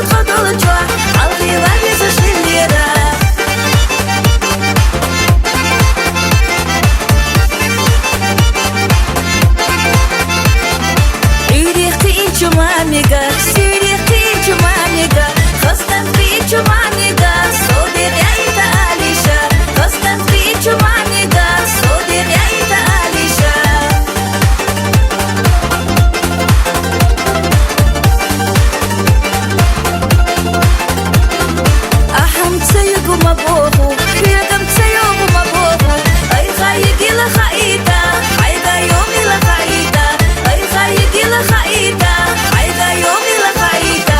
تتخضل جوا عالغي غادي تشغل ليرة عيدي اختي جمانيقا سيدي اختي جمانيقا خاصة في جمانيقا صديق عيد آليشا خاصة في جمانيقا صديق عيد آليشا أحم تسيق ومبوخو بيقم تسيق ومبوخو أي خايق إلى خايتا حيدا يوم إلى خايتا أي خايق إلى خايتا حيدا يوم إلى خايتا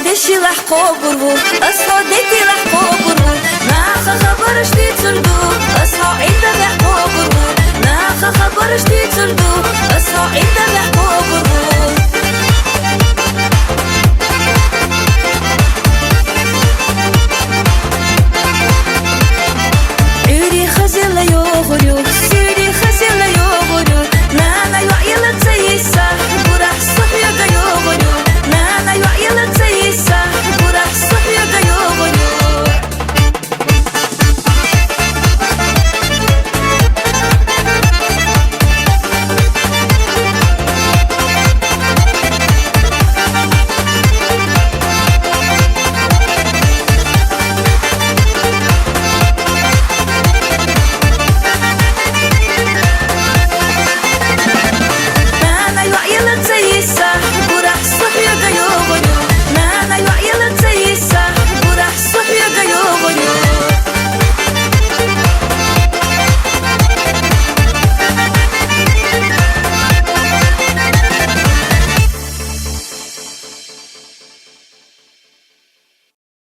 دشي لحقو بربو أصحو ديكي لحقو بربو ناخا خبرش دي تردو أصحو عيدا لحقو بربو ناخا خبرش دي تردو أصحو عيدا لحقو بربو